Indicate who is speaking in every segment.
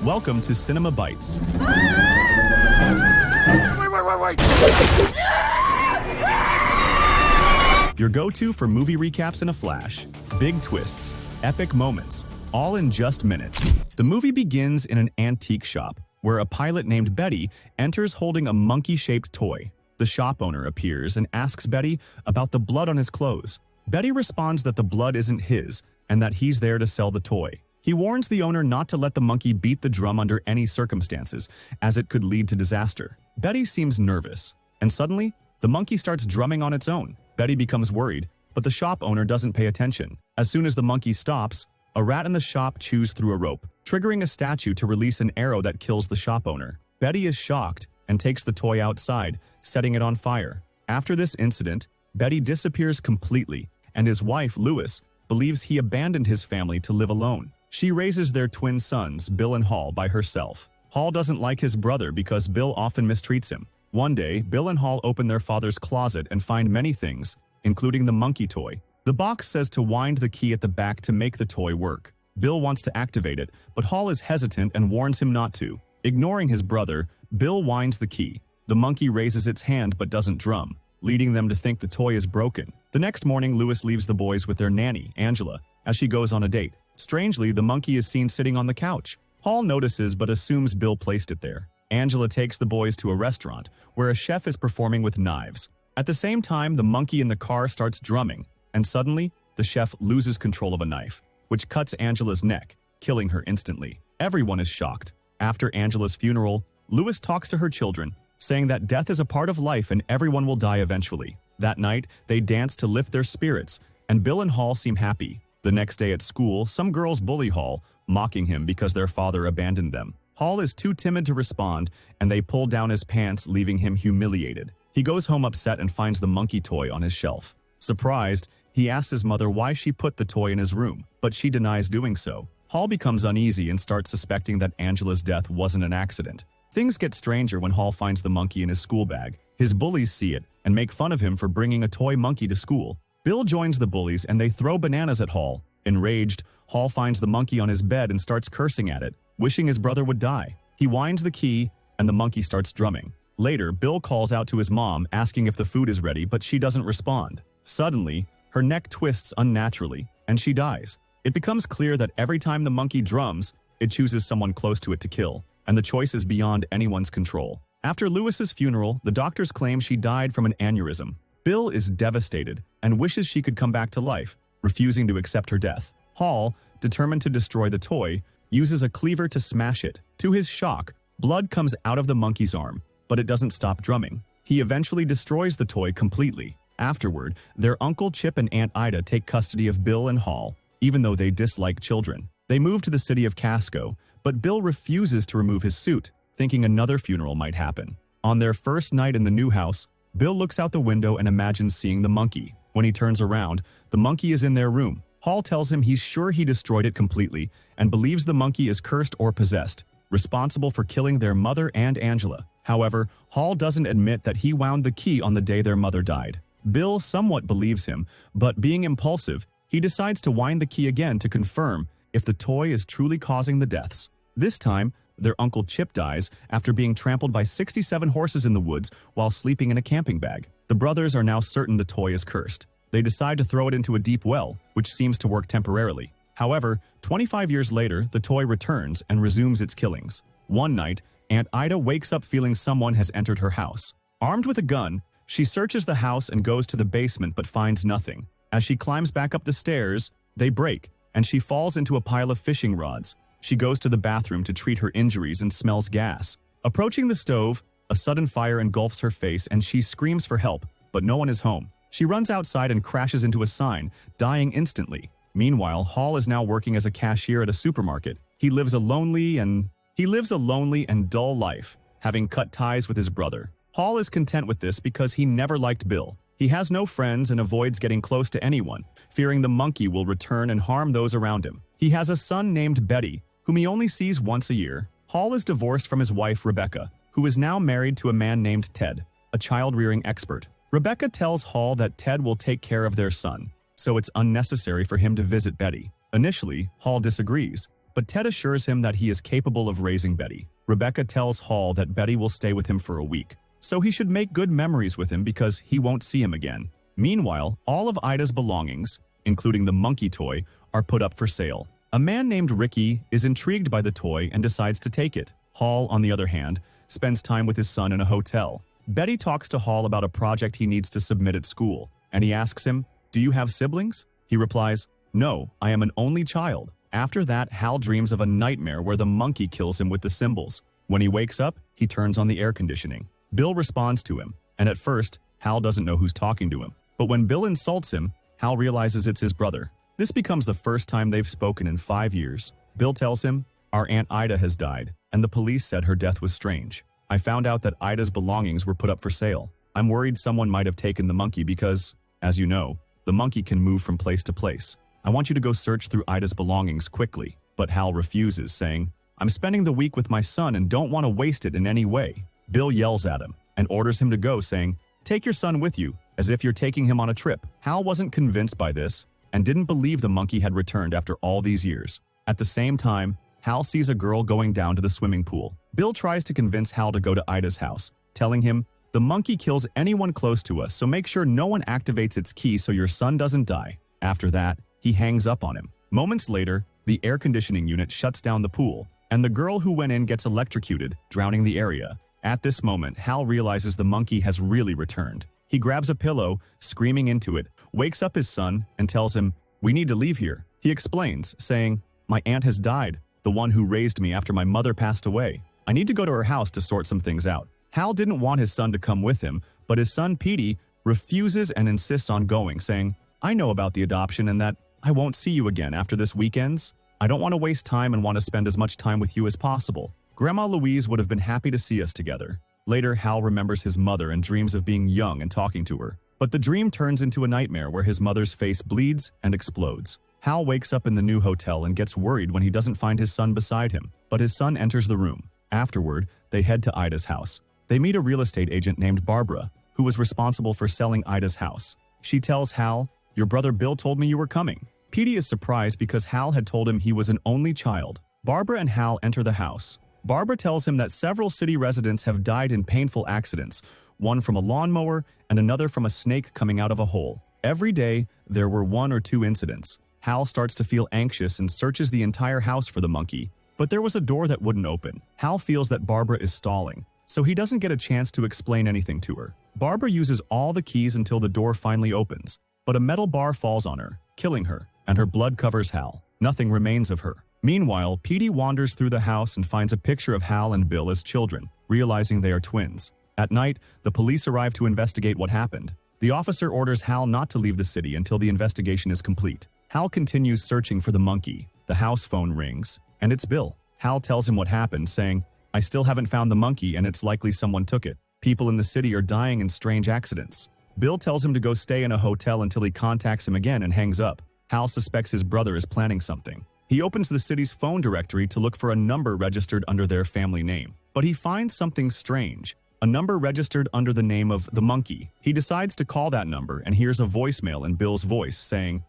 Speaker 1: Welcome to Cinema Bites.
Speaker 2: Wait!
Speaker 1: Your go-to for movie recaps in a flash. Big twists, epic moments, all in just minutes. The movie begins in an antique shop, where a pilot named Betty enters holding a monkey-shaped toy. The shop owner appears and asks Betty about the blood on his clothes. Betty responds that the blood isn't his, and that he's there to sell the toy. He warns the owner not to let the monkey beat the drum under any circumstances, as it could lead to disaster. Betty seems nervous, and suddenly, the monkey starts drumming on its own. Betty becomes worried, but the shop owner doesn't pay attention. As soon as the monkey stops, a rat in the shop chews through a rope, triggering a statue to release an arrow that kills the shop owner. Betty is shocked and takes the toy outside, setting it on fire. After this incident, Betty disappears completely, and his wife, Louis, believes he abandoned his family to live alone. She raises their twin sons, Bill and Hall, by herself. Hall doesn't like his brother because Bill often mistreats him. One day, Bill and Hall open their father's closet and find many things, including the monkey toy. The box says to wind the key at the back to make the toy work. Bill wants to activate it, but Hall is hesitant and warns him not to. Ignoring his brother, Bill winds the key. The monkey raises its hand but doesn't drum, leading them to think the toy is broken. The next morning, Louis leaves the boys with their nanny, Angela, as she goes on a date. Strangely, the monkey is seen sitting on the couch. Hall notices but assumes Bill placed it there. Angela takes the boys to a restaurant, where a chef is performing with knives. At the same time, the monkey in the car starts drumming, and suddenly, the chef loses control of a knife, which cuts Angela's neck, killing her instantly. Everyone is shocked. After Angela's funeral, Louis talks to her children, saying that death is a part of life and everyone will die eventually. That night, they dance to lift their spirits, and Bill and Hall seem happy. The next day at school, some girls bully Hall, mocking him because their father abandoned them. Hall is too timid to respond, and they pull down his pants, leaving him humiliated. He goes home upset and finds the monkey toy on his shelf. Surprised, he asks his mother why she put the toy in his room, but she denies doing so. Hall becomes uneasy and starts suspecting that Angela's death wasn't an accident. Things get stranger when Hall finds the monkey in his school bag. His bullies see it and make fun of him for bringing a toy monkey to school. Bill joins the bullies and they throw bananas at Hall. Enraged, Hall finds the monkey on his bed and starts cursing at it, wishing his brother would die. He winds the key and the monkey starts drumming. Later, Bill calls out to his mom asking if the food is ready, but she doesn't respond. Suddenly, her neck twists unnaturally and she dies. It becomes clear that every time the monkey drums, it chooses someone close to it to kill, and the choice is beyond anyone's control. After Louis's funeral, the doctors claim she died from an aneurysm. Bill is devastated and wishes she could come back to life, refusing to accept her death. Hall, determined to destroy the toy, uses a cleaver to smash it. To his shock, blood comes out of the monkey's arm, but it doesn't stop drumming. He eventually destroys the toy completely. Afterward, their Uncle Chip and Aunt Ida take custody of Bill and Hall, even though they dislike children. They move to the city of Casco, but Bill refuses to remove his suit, thinking another funeral might happen. On their first night in the new house, Bill looks out the window and imagines seeing the monkey. When he turns around, the monkey is in their room. Hall tells him he's sure he destroyed it completely and believes the monkey is cursed or possessed, responsible for killing their mother and Angela. However, Hall doesn't admit that he wound the key on the day their mother died. Bill somewhat believes him, but being impulsive, he decides to wind the key again to confirm if the toy is truly causing the deaths. This time, their Uncle Chip dies after being trampled by 67 horses in the woods while sleeping in a camping bag. The brothers are now certain the toy is cursed. They decide to throw it into a deep well, which seems to work temporarily. However, 25 years later, the toy returns and resumes its killings. One night, Aunt Ida wakes up feeling someone has entered her house. Armed with a gun, she searches the house and goes to the basement but finds nothing. As she climbs back up the stairs, they break, and she falls into a pile of fishing rods. She goes to the bathroom to treat her injuries and smells gas. Approaching the stove, a sudden fire engulfs her face and she screams for help, but no one is home. She runs outside and crashes into a sign, dying instantly. Meanwhile, Hall is now working as a cashier at a supermarket. He lives a lonely and dull life, having cut ties with his brother. Hall is content with this because he never liked Bill. He has no friends and avoids getting close to anyone, fearing the monkey will return and harm those around him. He has a son named Betty, whom he only sees once a year. Hall is divorced from his wife, Rebecca, who is now married to a man named Ted, a child-rearing expert. Rebecca tells Hall that Ted will take care of their son, so it's unnecessary for him to visit Betty. Initially, Hall disagrees, but but Ted assures him that he is capable of raising Betty. Rebecca tells Hall that Betty will stay with him for a week, so he should make good memories with him because he won't see him again. Meanwhile, all of Ida's belongings, including the monkey toy, are put up for sale. A man named Ricky is intrigued by the toy and decides to take it. Hall, on the other hand, spends time with his son in a hotel. Betty talks to Hall about a project he needs to submit at school, and he asks him, "Do you have siblings?" He replies, "No, I am an only child." After that, Hal dreams of a nightmare where the monkey kills him with the symbols. When he wakes up, he turns on the air conditioning. Bill responds to him, and at first, Hal doesn't know who's talking to him. But when Bill insults him, Hal realizes it's his brother. This becomes the first time they've spoken in 5 years. Bill tells him, "Our Aunt Ida has died, and the police said her death was strange. I found out that Ida's belongings were put up for sale. I'm worried someone might have taken the monkey because, as you know, the monkey can move from place to place. I want you to go search through Ida's belongings quickly." But Hal refuses, saying, "I'm spending the week with my son and don't want to waste it in any way." Bill yells at him and orders him to go, saying, "Take your son with you, as if you're taking him on a trip." Hal wasn't convinced by this and didn't believe the monkey had returned after all these years. At the same time, Hal sees a girl going down to the swimming pool. Bill tries to convince Hal to go to Ida's house, telling him, "The monkey kills anyone close to us, so make sure no one activates its key so your son doesn't die." After that, he hangs up on him. Moments later, the air conditioning unit shuts down the pool, and the girl who went in gets electrocuted, drowning the area. At this moment, Hal realizes the monkey has really returned. He grabs a pillow, screaming into it, wakes up his son, and tells him, "We need to leave here." He explains, saying, "My aunt has died, the one who raised me after my mother passed away. I need to go to her house to sort some things out." Hal didn't want his son to come with him, but his son Petey refuses and insists on going, saying, "I know about the adoption and that I won't see you again after this weekend's. I don't want to waste time and want to spend as much time with you as possible. Grandma Louise would have been happy to see us together." Later, Hal remembers his mother and dreams of being young and talking to her. But the dream turns into a nightmare where his mother's face bleeds and explodes. Hal wakes up in the new hotel and gets worried when he doesn't find his son beside him, but his son enters the room. Afterward, they head to Ida's house. They meet a real estate agent named Barbara, who was responsible for selling Ida's house. She tells Hal, "Your brother Bill told me you were coming." Petey is surprised because Hal had told him he was an only child. Barbara and Hal enter the house. Barbara tells him that several city residents have died in painful accidents, one from a lawnmower and another from a snake coming out of a hole. Every day, there were 1 or 2 incidents. Hal starts to feel anxious and searches the entire house for the monkey, but there was a door that wouldn't open. Hal feels that Barbara is stalling, so he doesn't get a chance to explain anything to her. Barbara uses all the keys until the door finally opens, but a metal bar falls on her, killing her, and her blood covers Hal. Nothing remains of her. Meanwhile, Petey wanders through the house and finds a picture of Hal and Bill as children, realizing they are twins. At night, the police arrive to investigate what happened. The officer orders Hal not to leave the city until the investigation is complete. Hal continues searching for the monkey. The house phone rings, and it's Bill. Hal tells him what happened, saying, "I still haven't found the monkey and it's likely someone took it. People in the city are dying in strange accidents." Bill tells him to go stay in a hotel until he contacts him again and hangs up. Hal suspects his brother is planning something. He opens the city's phone directory to look for a number registered under their family name. But he finds something strange, a number registered under the name of the monkey. He decides to call that number and hears a voicemail in Bill's voice saying,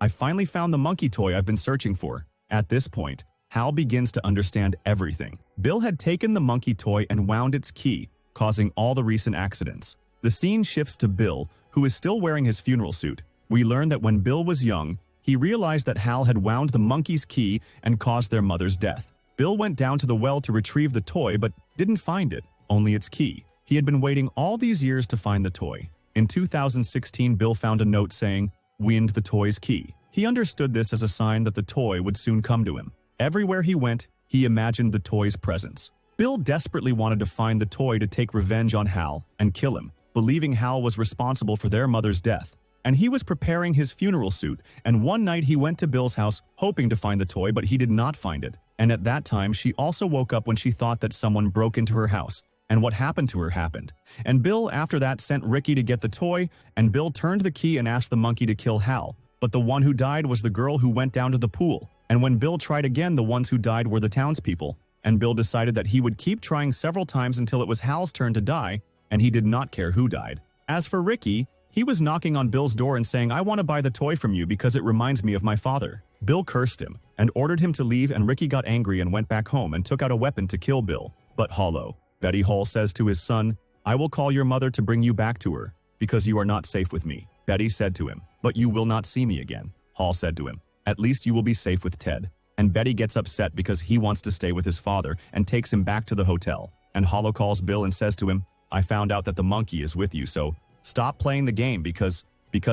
Speaker 1: "I finally found the monkey toy I've been searching for." At this point, Hal begins to understand everything. Bill had taken the monkey toy and wound its key, causing all the recent accidents. The scene shifts to Bill, who is still wearing his funeral suit. We learn that when Bill was young, he realized that Hal had wound the monkey's key and caused their mother's death. Bill went down to the well to retrieve the toy but didn't find it, only its key. He had been waiting all these years to find the toy. In 2016, Bill found a note saying, "Wind the toy's key." He understood this as a sign that the toy would soon come to him. Everywhere he went, he imagined the toy's presence. Bill desperately wanted to find the toy to take revenge on Hal and kill him, believing Hal was responsible for their mother's death. And he was preparing his funeral suit, and one night he went to Bill's house hoping to find the toy, but he did not find it. And at that time, she also woke up when she thought that someone broke into her house, and what happened to her happened. And Bill, after that, sent Ricky to get the toy, and Bill turned the key and asked the monkey to kill Hal. But the one who died was the girl who went down to the pool. And when Bill tried again, the ones who died were the townspeople. And Bill decided that he would keep trying several times until it was Hal's turn to die, and he did not care who died. As for Ricky, He was knocking on Bill's door and saying, "I want to buy the toy from you because it reminds me of my father." Bill cursed him and ordered him to leave, and Ricky got angry and went back home and took out a weapon to kill Bill. But Hollow. Betty Hall says to his son, "I will call your mother to bring you back to her, because you are not safe with me." Betty said to him, "But you will not see me again." Hall said to him, "At least you will be safe with Ted." And Betty gets upset because he wants to stay with his father and takes him back to the hotel. And Hollow calls Bill and says to him, "I found out that the monkey is with you, so stop playing the game because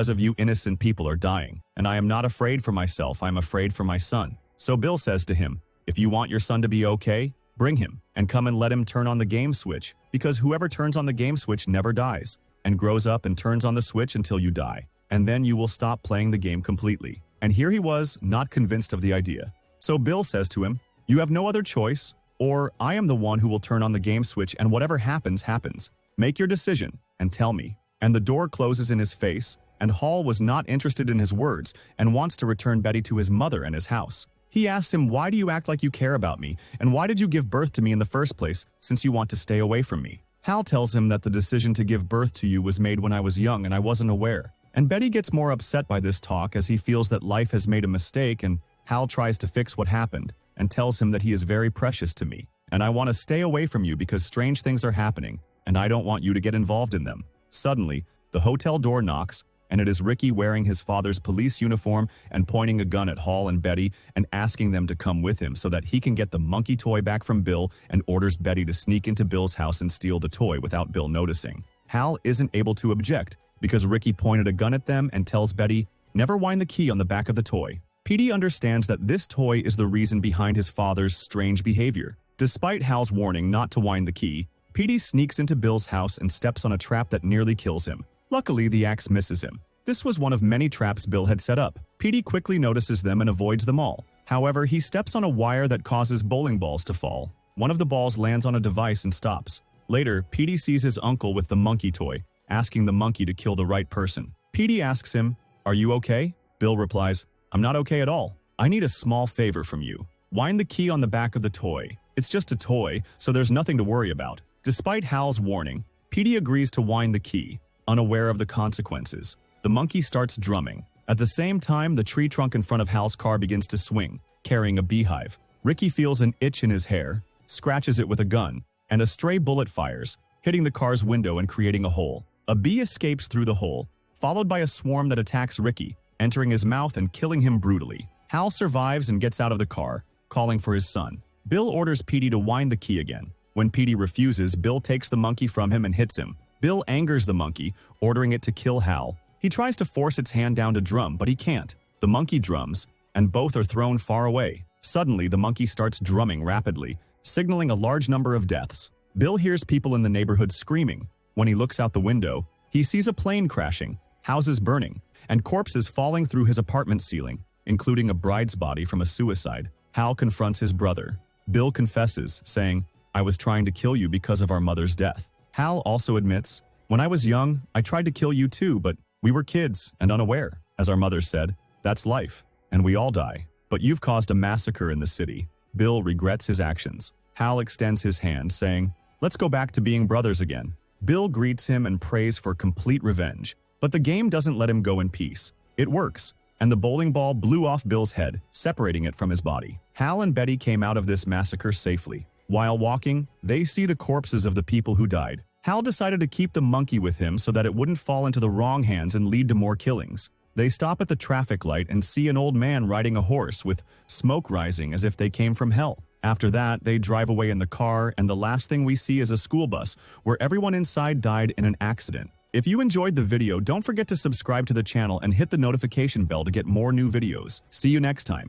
Speaker 1: of you innocent people are dying. And I am not afraid for myself, I am afraid for my son." So Bill says to him, "If you want your son to be okay, bring him and come and let him turn on the game switch, because whoever turns on the game switch never dies and grows up and turns on the switch until you die. And then you will stop playing the game completely." And here he was, not convinced of the idea. So Bill says to him, "You have no other choice, or I am the one who will turn on the game switch, and whatever happens, happens. Make your decision and tell me." And the door closes in his face, and Hall was not interested in his words and wants to return Betty to his mother and his house. He asks him, "Why do you act like you care about me, and why did you give birth to me in the first place, since you want to stay away from me?" Hal tells him that the decision to give birth to you was made when I was young and I wasn't aware. And Betty gets more upset by this talk as he feels that life has made a mistake, and Hal tries to fix what happened and tells him that he is very precious to me, and I want to stay away from you because strange things are happening, and I don't want you to get involved in them. Suddenly, the hotel door knocks, and it is Ricky wearing his father's police uniform and pointing a gun at Hall and Betty and asking them to come with him so that he can get the monkey toy back from Bill, and orders Betty to sneak into Bill's house and steal the toy without Bill noticing. Hal isn't able to object because Ricky pointed a gun at them and tells Betty, "Never wind the key on the back of the toy." Petey understands that this toy is the reason behind his father's strange behavior. Despite Hal's warning not to wind the key, Petey sneaks into Bill's house and steps on a trap that nearly kills him. Luckily, the axe misses him. This was one of many traps Bill had set up. Petey quickly notices them and avoids them all. However, he steps on a wire that causes bowling balls to fall. One of the balls lands on a device and stops. Later, Petey sees his uncle with the monkey toy, asking the monkey to kill the right person. Petey asks him, "Are you okay?" Bill replies, "I'm not okay at all. I need a small favor from you. Wind the key on the back of the toy. It's just a toy, so there's nothing to worry about." Despite Hal's warning, Petey agrees to wind the key, unaware of the consequences. The monkey starts drumming. At the same time, the tree trunk in front of Hal's car begins to swing, carrying a beehive. Ricky feels an itch in his hair, scratches it with a gun, and a stray bullet fires, hitting the car's window and creating a hole. A bee escapes through the hole, followed by a swarm that attacks Ricky, entering his mouth and killing him brutally. Hal survives and gets out of the car, calling for his son. Bill orders Petey to wind the key again. When Petey refuses, Bill takes the monkey from him and hits him. Bill angers the monkey, ordering it to kill Hal. He tries to force its hand down to drum, but he can't. The monkey drums, and both are thrown far away. Suddenly, the monkey starts drumming rapidly, signaling a large number of deaths. Bill hears people in the neighborhood screaming. When he looks out the window, he sees a plane crashing, houses burning, and corpses falling through his apartment ceiling, including a bride's body from a suicide. Hal confronts his brother. Bill confesses, saying, "I was trying to kill you because of our mother's death." Hal also admits, "When I was young, I tried to kill you too, but we were kids and unaware. As our mother said, that's life, and we all die. But you've caused a massacre in the city." Bill regrets his actions. Hal extends his hand, saying, "Let's go back to being brothers again." Bill greets him and prays for complete revenge. But the game doesn't let him go in peace. It works, and the bowling ball blew off Bill's head, separating it from his body. Hal and Betty came out of this massacre safely. While walking, they see the corpses of the people who died. Hal decided to keep the monkey with him so that it wouldn't fall into the wrong hands and lead to more killings. They stop at the traffic light and see an old man riding a horse with smoke rising as if they came from hell. After that, they drive away in the car, and the last thing we see is a school bus where everyone inside died in an accident. If you enjoyed the video, don't forget to subscribe to the channel and hit the notification bell to get more new videos. See you next time.